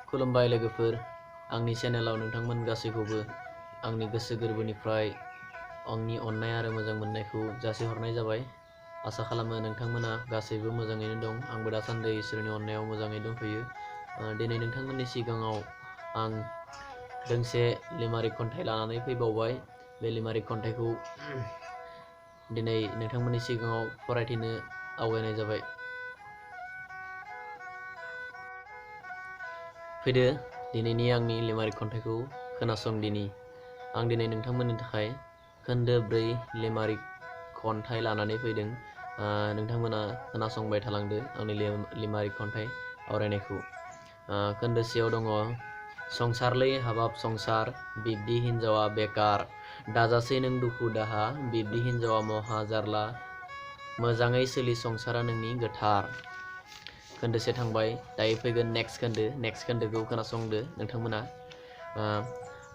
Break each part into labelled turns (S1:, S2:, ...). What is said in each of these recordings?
S1: खुलुमबाय लोगोफोर, आंनि चेनेलाव नोंथांमोन गासैखौबो आंनि गोसो गोरबोनिफ्राय आंनि अननाय आरो मोजां मोननायखौ जासिहरनाय जाबाय। आसा खालामो नोंथांमोना गासैबो मोजाङैनो दं। आंबो दासान्दि इसोरनि अननायाव मोजाङै दंथ'यो। दिनै नोंथांमोननि सिगाङाव आं दोंसे लिमारिक खन्थाइ लानानै फैबावबाय। बे लिमारिक खन्थाइखौ दिनै नोंथांमोननि सिगाङाव फरायथिनो आवगायनाय जाबाय। फैदो दिनैनि आंनि लिमारिक खन्थाइखौ खोनासंदिनि। आं दिनै नोंथांमोननि थाखाय खोन्दो 4 लिमारिक खन्थाइ लानानै फैदों। नोंथांमोना खोनासंबाय थालांदो आंनि लिमारिक खन्थाइ आवरायनायखौ। खोन्दो 1 दङ संसारलै हाबाब संसार बिब्दि हिनजावा बेकार दाजासै नों दुखु दाहा बिब्दि हिनजावा महा जारला मोजाङै सोलि संसारा नोंनि गोथार। खोन्दो 1 थांबाय। दायो फैगोन नेक्स्ट खोन्दोखौ खोनासंदो नोंथांमोना।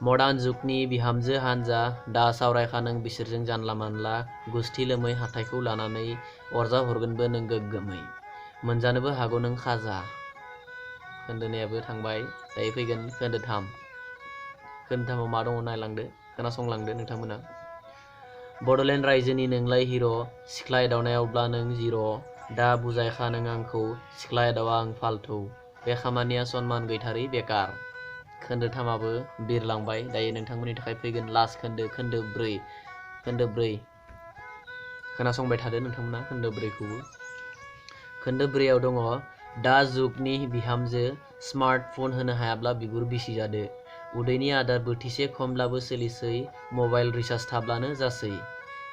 S1: मडार्न जुगनि बिहामजो हानजा दा सावरायखा नों बिसोरजों जानला मानला गुस्थि लोमै हाथाइखौ लानानै अरजाब हरगोनबो नों गोग्गोमै मोनजानोबो हागौ नों खाजा। खोन्दो 2 थांबाय। दायो फैगोन खोन्दो 3। खोन्दो 3आव मा दङ नायलांदो, खोनासंलांदो नोंथांमोना। बड'लेण्ड रायजोनि नोंलाय हिर' सिख्ला एदावनायावब्ला नों जिर' दा बुजायखा नों आंखौ सिख्ला एदावा आं फाल्थु बे खामानिया सनमान गैथारै बेकार। खोन्दो 3आबो बिरलांबाय। दायो नोंथांमोननि थाखाय फैगोन लास्ट खोन्दो 4। खोनासंबाय थादो नोंथांमोना खोन्दो 4खौबो। खोन्दो 4आव दङ दा जुगनि बिहामजो स्मार्टफन होनो हायाब्ला बिगुर बिसि जादो उदैनि आदार बोथिसे खमब्लाबो सोलिसै मबाइल रिचार्ज थाब्लानो जासै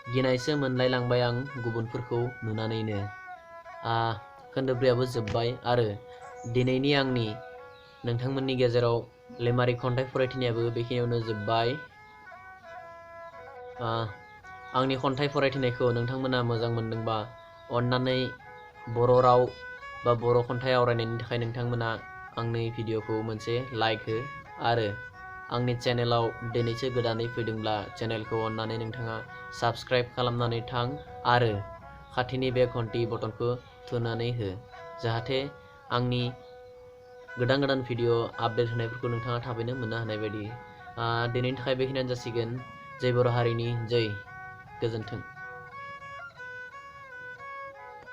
S1: गिनायसो मोनलाय लांबाय आं गुबुनफोरखौ नुनानैनो। खोन्दो 4आबो जोब्बाय आरो दिनैनि आंनि नोंथांमोननि गेजेराव लिमारिक खन्थाइ फरायथिनायाबो बेखिनियावनो जोब्बाय। आंनि खन्थाइ फरायथिनायखौ नोंथांमोना मोजां मोनदोंबा अन्नानै बर' राव बा बर' खन्थाइ आवरायनायनि थाखाय नोंथांमोना आंनि भिडिअखौ मोनसे लाइक हो आरो आंनि चेनेलाव दिनैसो गोदानै फैदोंब्ला चेनेलखौ अन्नानै नोंथाङा साबस्क्राइब खालामनानै थां आरो खाथिनि बे घन्टी बटनखौ थुनानै हो जाहाथे आंनि गोदान भिडिअ आपडेट होनायफोरखौ नोंथाङा थाबैनो मोननो हानाय बायदि। दिनैनि थाखाय बेखिनियानो जासिगोन। जय बर' हारिनि जय। गोजोन्थों।